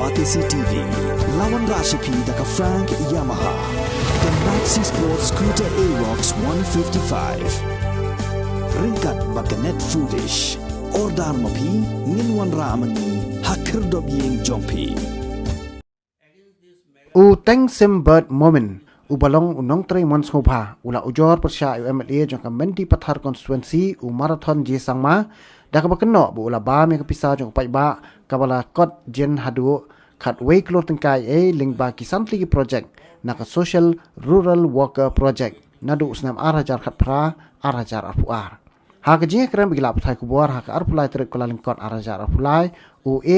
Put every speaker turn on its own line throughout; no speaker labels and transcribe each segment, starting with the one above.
Batisi TV, lawan Rashipi daka Frank Yamaha, the Maxi Sports Scooter Arox 155. Ringkat baganet foodish, ordar mapi, ninwan ramani, hakir dobyeng jompi.
Teng sim bird moment balong unong tre mon sngopha ula ujor persya UMLA jong Mendipathar constituency marathon je sangma dak ba Kynnoh bu ula ba me kapisa jong pai ba kabala kot jen hadu khat wei klor tengkai ling ba kisan tli project nak social rural worker project nadu usnam arhajar khat pra arhajar apuar ha ke je kram bigla pthai kubuar ha ka arpulai tre kola lingkot arhajar apulai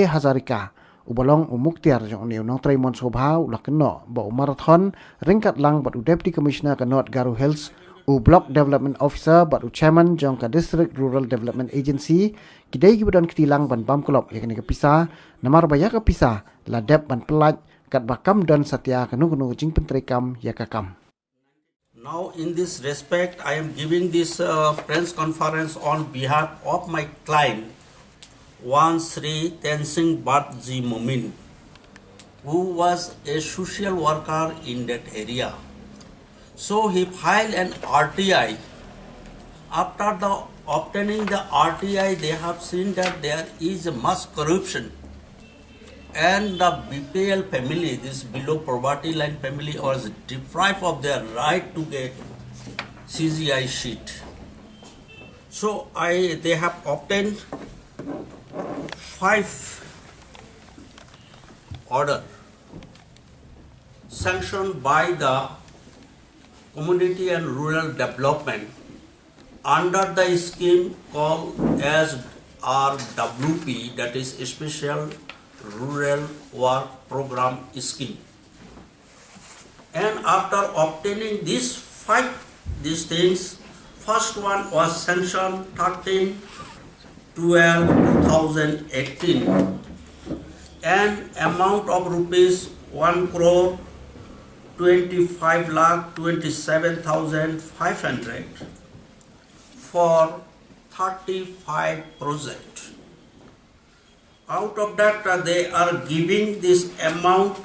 hazarika balong muktiar jong ni nong trai mon sobha ula Kynnoh ba marathon ringkat lang bat deputy commissioner ka North Garu Hills block development officer bat chairman jong ka district rural development agency kidai ki badan kitilang ban bam Klop yakni ka pisa namar baya ka pisa la dep ban pelaj kat bakam dan satya kanu jing pentrekam yakakam.
Now in this respect I am giving this press conference on behalf of my client Wan Sri Tensing Batji Momin, who was a social worker in that area. So he filed an RTI. After obtaining the RTI, they have seen that there is much corruption, and the BPL family, this below poverty line family, was deprived of their right to get CGI sheet. So they have obtained 5 order sanctioned by the Community and Rural Development under the scheme called as RWP, that is Special Rural Work Program Scheme. And after obtaining these things, first one was sanctioned 13/12/2018, an amount of rupees 1,25,27,500 for 35 projects. Out of that, they are giving this amount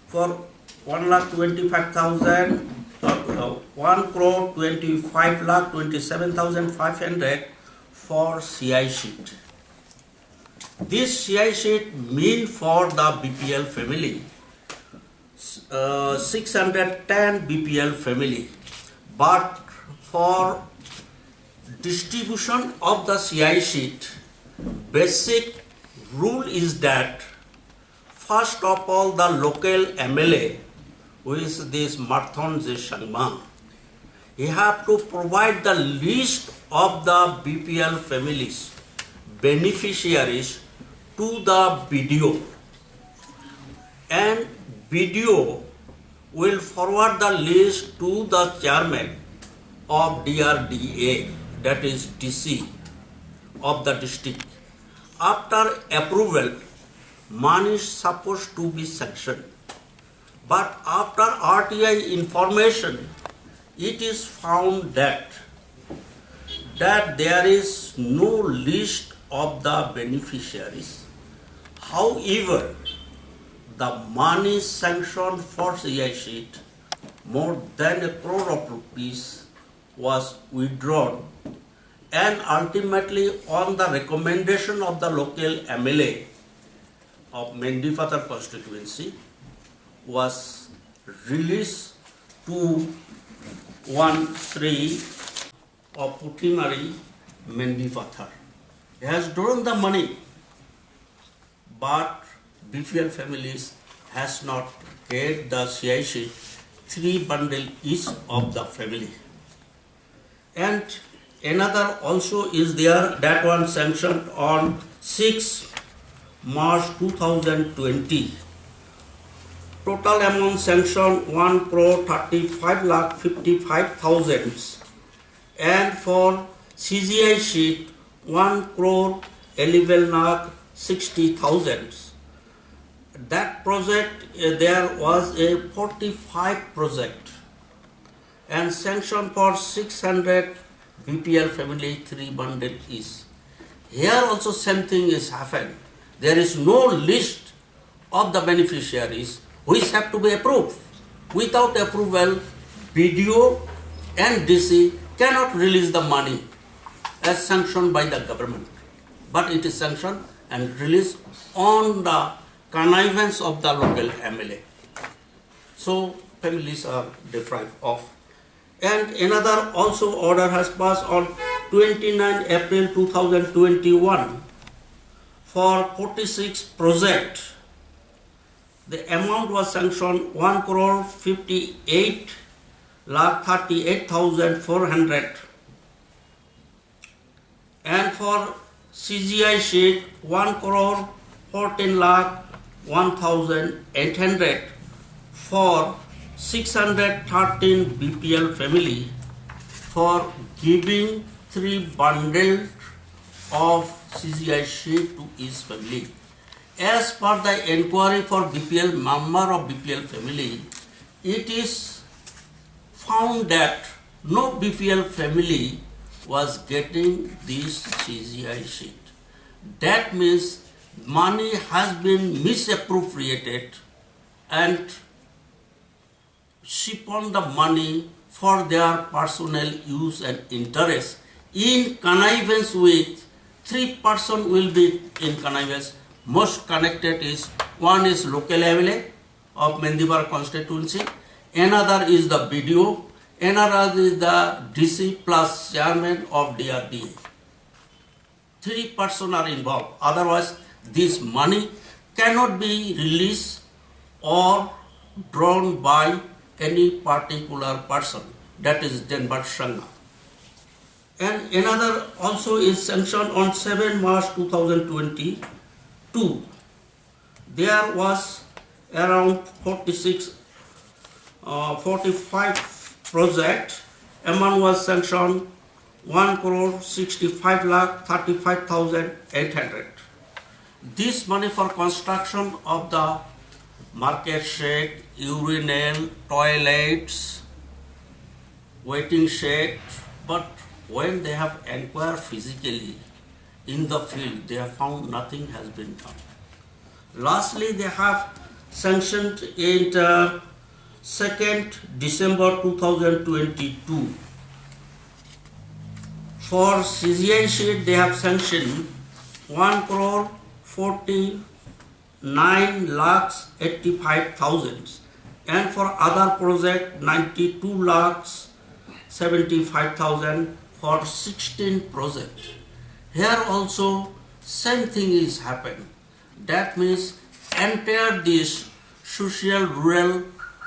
for 1,25,27,500 for CI sheet. This CI sheet mean for the BPL family, 610 BPL family, but for distribution of the CI sheet, basic rule is that first of all the local MLA, who is this Marathon Shangma, he have to provide the list of the BPL families, beneficiaries to the BDO, and BDO will forward the list to the chairman of DRDA, that is DC of the district. After approval, money is supposed to be sanctioned. But after RTI information, it is found that there is no list of the beneficiaries. However, the money sanctioned for CI sheet, more than 1 crore of rupees, was withdrawn, and ultimately on the recommendation of the local MLA of Mendipathar constituency, was released to Wan Sri of Putimari Mendipathar. He has drawn the money, but BPL families has not get the CI sheet, 3 bundle each of the family. And another also is there, that one sanctioned on 6 March 2020. Total amount sanctioned 1,35,55,000, and for CGI sheet 1,11,60,000. That project, there was a 45 project, and sanction for 600 BPL family, 3 bundle each. Here also same thing is happened. There is no list of the beneficiaries which have to be approved. Without approval, BDO and DC cannot release the money as sanctioned by the government, but it is sanctioned and released on the connivance of the local MLA. So families are deprived of. And another also order has passed on 29 April 2021 for 46 projects. The amount was sanctioned 1 crore 58 lakh 38,400, and for CGI sheet 1 crore 14 lakh 1,800 for 613 BPL family for giving 3 bundles of CGI sheet to each family. As per the inquiry for BPL member of BPL family, it is found that no BPL family was getting this CGI sheet. That means money has been misappropriated and siphoned the money for their personal use and interest in connivance with 3 persons will be in connivance. Most connected is one is local MLA of Mendipathar constituency, another is the BDO, another is the DC plus chairman of DRDA. 3 persons are involved. Otherwise, this money cannot be released or drawn by any particular person, that is Denmark Sangha. And another also is sanctioned on 7 March 2022. There was around 45 projects. Amount was sanctioned 1 crore 65 lakh 35,800. This money for construction of the market shed, urinal, toilets, waiting shed, but when they have inquired physically in the field, they have found nothing has been done. Lastly, they have sanctioned in 2nd December 2022. For CGI sheet, they have sanctioned 1 crore 49 lakhs 85,000, and for other project 92 lakhs 75,000 for 16 projects. Here also same thing is happened. That means entire this social rural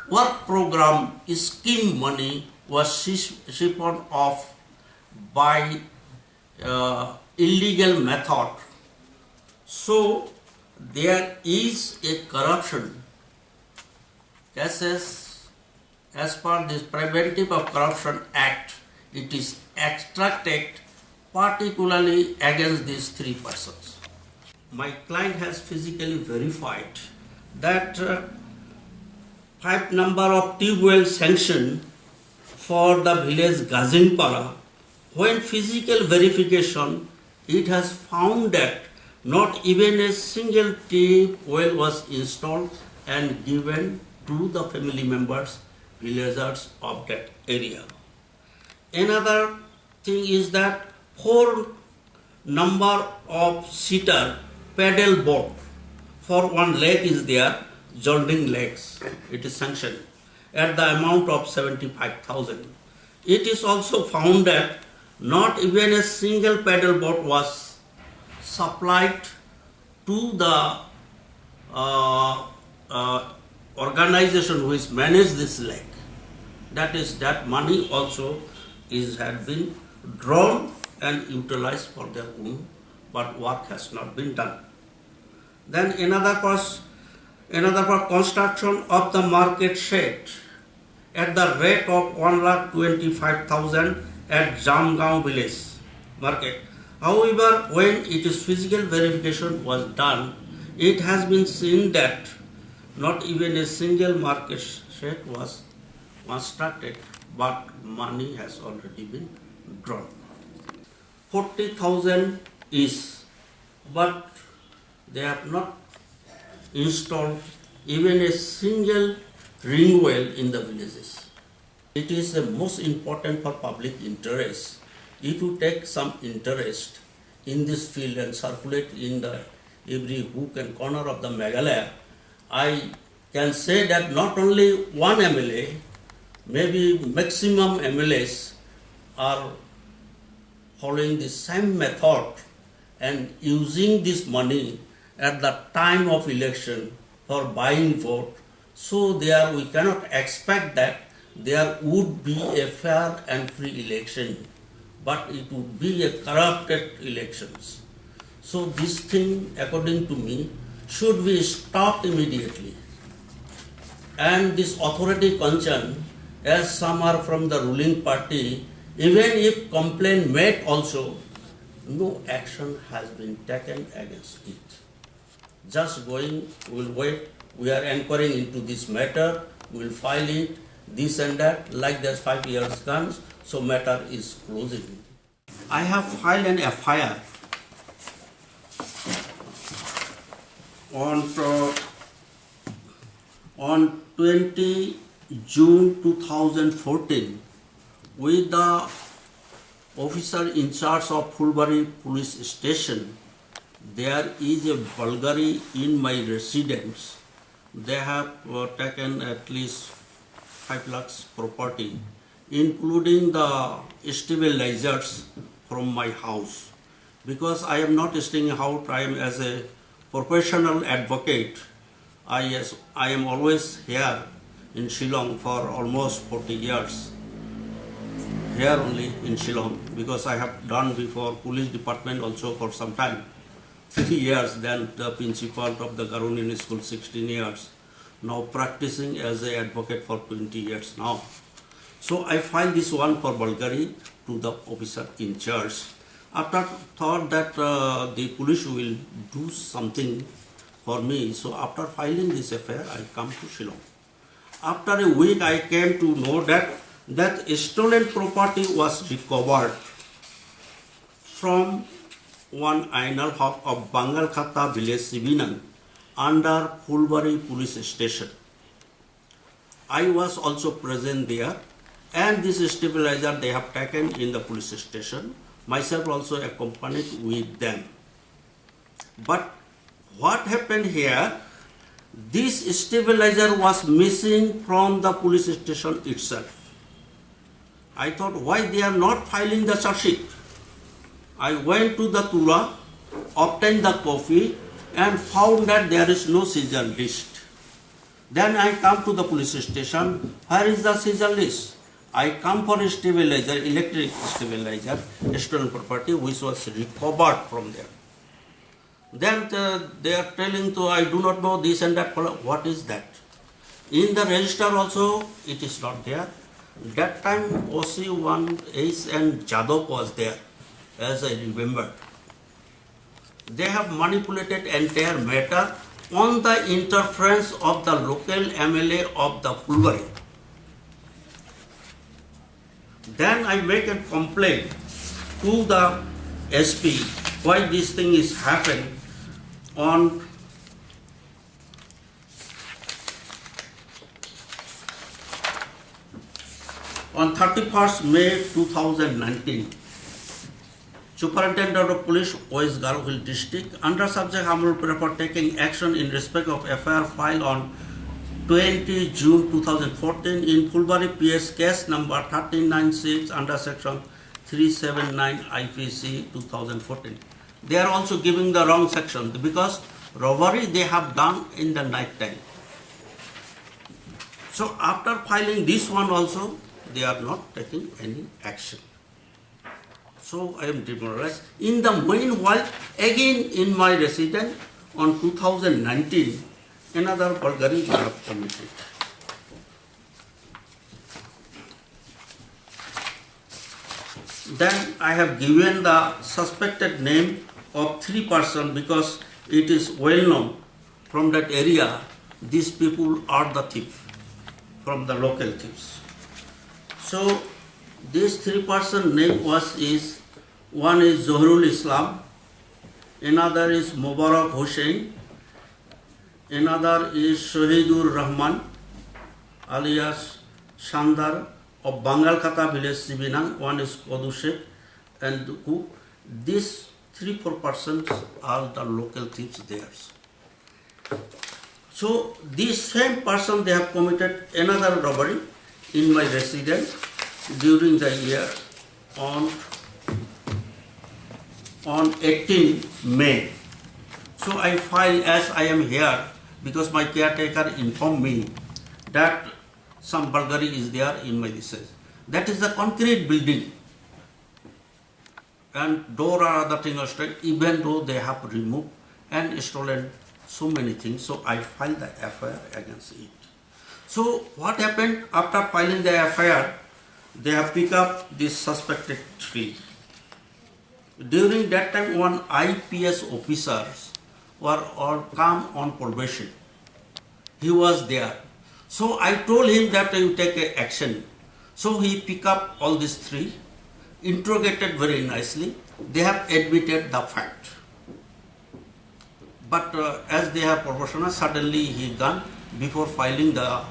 work program scheme money was siphoned off by illegal method. So there is a corruption cases as per this Preventive of Corruption Act. It is extracted particularly against these 3 persons. My client has physically verified that 5 number of tube well sanctioned for the village Gazingpara. When physical verification, it has found that not even a single tube well was installed and given to the family members, villagers of that area. Another thing is that 4 number of seater paddle boat for one leg is there, joining legs. It is sanctioned at the amount of 75,000. It is also found that not even a single paddle boat was supplied to the organization which managed this lake. That is, that money also had been drawn and utilized for their own, but work has not been done. Then another for construction of the market shed at the rate of 1,25,000 at Jamgaon village market. However, when it is physical verification was done, it has been seen that not even a single market shed was constructed, but money has already been drawn. 40,000 is, but they have not installed even a single ring well in the villages. It is the most important for public interest. If you take some interest in this field and circulate in the every hook and corner of the Meghalaya, I can say that not only one MLA, maybe maximum MLAs are following the same method and using this money at the time of election for buying vote. So there we cannot expect that there would be a fair and free election, but it would be a corrupted elections. So this thing, according to me, should be stopped immediately. And this authority concern, as some are from the ruling party, even if complaint made also, no action has been taken against it. Just going, we'll wait, we are inquiring into this matter, we'll file it, this and that, like there's 5 years comes, so matter is closing. I have filed an FIR on 20 June 2014 with the officer in charge of Fulbari police station. There is a burglary in my residence. They have taken at least 5 lakhs property, including the stabilizers from my house. Because I am not staying out, I am as a professional advocate. I am always here in Shillong for almost 40 years. Here only in Shillong, because I have done before police department also for some time. 3 years, then the principal of the Garunian school 16 years. Now practicing as an advocate for 20 years now. So I filed this one for burglary to the officer in charge. After thought that the police will do something for me, so after filing this affair, I come to Shillong. After a week, I came to know that stolen property was recovered from one Ainal Haq of Bangal Khata village, Sibinan, under Fulbari police station. I was also present there, and this stabilizer they have taken in the police station. Myself also accompanied with them. But what happened here, this stabilizer was missing from the police station itself. I thought, why they are not filing the charge sheet? I went to the Tura, obtained the copy, and found that there is no seizure list. Then I come to the police station. Where is the seizure list? I come for a stabilizer, electric stabilizer, stolen property, which was recovered from there. Then they are telling to, I do not know this and that. What is that? In the register also, it is not there. That time OC1 H.N. Jadov was there, as I remember. They have manipulated entire matter on the interference of the local MLA of the Fulbari. Then I make a complaint to the SP why this thing is happened on 31st May 2019. Superintendent of Police, West Garhwal District, under subject Hamrul Prefer taking action in respect of FIR filed on 20 June 2014 in Fulbari PS case number 1396 under section 379 IPC 2014. They are also giving the wrong section because robbery they have done in the night time. So after filing this one also, they are not taking any action. So I am demoralized. In the meanwhile, again in my residence on 2019, another burglary we have committed. Then I have given the suspected name of 3 persons because it is well known from that area, these people are the thieves, from the local thieves. So this 3 person name is one is Zohrul Islam, another is Mubarak Hussain, Another is Shahidur Rahman alias Shandar of Bangalkata village Sibinang. One is Kodu Sheikh and who. These 3-4 persons are the local thieves theirs. So these same person, they have committed another robbery in my residence during the year on 18 May. So I file as I am here because my caretaker informed me that some burglary is there in my residence. That is the concrete building and door or other thing are straight, even though they have removed and stolen so many things. So I filed the FIR against it. So what happened after filing the FIR? They have picked up this suspected tree. During that time, one IPS officers were all come on probation. He was there. So I told him that you take a action. So he picked up all these 3, interrogated very nicely. They have admitted the fact. But as they have proportional, suddenly he gone before filing the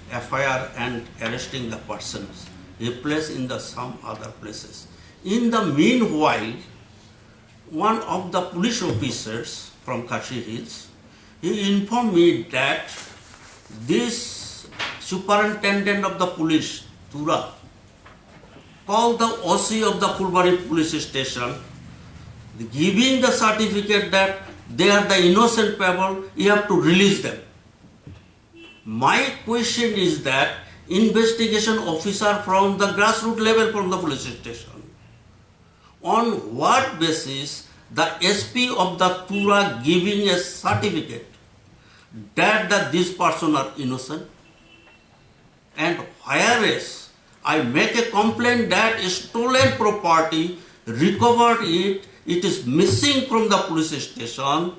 FIR and arresting the persons. He placed in the some other places. In the meanwhile, one of the police officers from Kashi Hills, he informed me that this superintendent of the police, Tura, called the OC of the Fulbari police station, giving the certificate that they are the innocent people, you have to release them. My question is that investigation officer from the grassroots level from the police station, on what basis the SP of the Tura giving a certificate that these persons are innocent? And whereas I make a complaint that stolen property, recovered it is missing from the police station.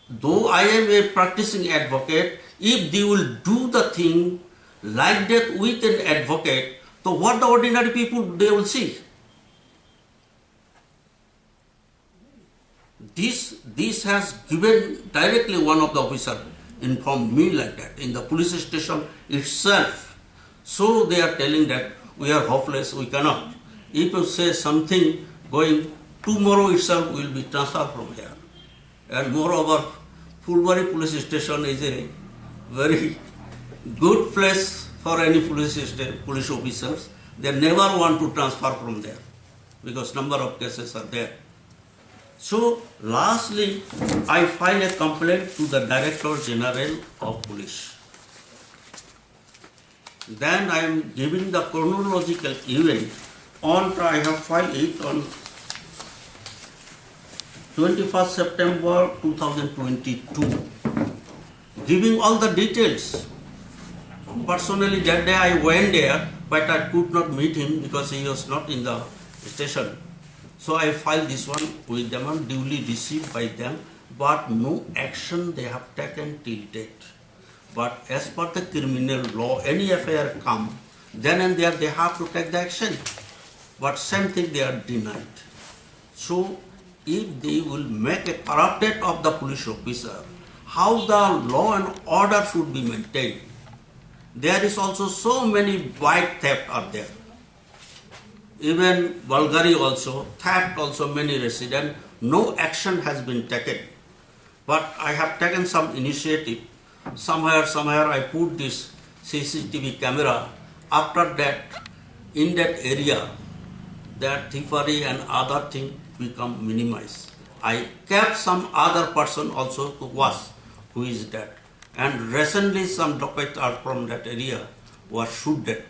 Though I am a practicing advocate, if they will do the thing like that with an advocate, so what the ordinary people they will see? This has given directly one of the officers informed me like that in the police station itself. So they are telling that we are hopeless, we cannot. If you say something going, tomorrow itself will be transferred from here. And moreover, Fulbari police station is a very good place for any police officers. They never want to transfer from there because number of cases are there. So lastly, I filed a complaint to the Director General of Police. Then I am giving the chronological event I have filed it on 21st September 2022, giving all the details. Personally, that day I went there, but I could not meet him because he was not in the station. So I filed this one with them and duly received by them, but no action they have taken till date. But as per the criminal law, any FIR come, then and there they have to take the action. But same thing they are denied. So if they will make a corrupted of the police officer, how the law and order should be maintained. There is also so many bike theft are there. Even vulgary also, theft also many residents, no action has been taken. But I have taken some initiative. Somewhere I put this CCTV camera. After that, in that area, that thievery and other thing become minimized. I kept some other person also to watch who is that. And recently some dacoits are from that area were shooted,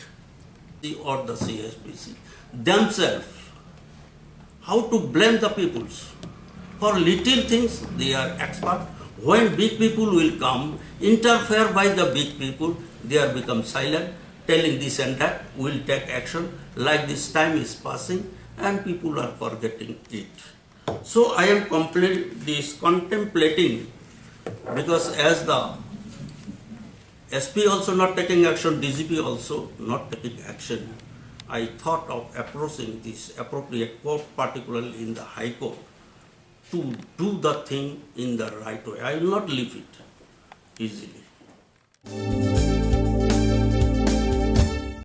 or the CSPC themselves. How to blame the peoples? For little things they are expert. When big people will come, interfere by the big people, they are become silent, telling this and that, will take action. Like this time is passing and people are forgetting it. So I am contemplating, because as the SP also not taking action, DGP also not taking action, I thought of approaching this appropriate court, particularly in the High Court, to do the thing in the right way. I will not leave it. easily.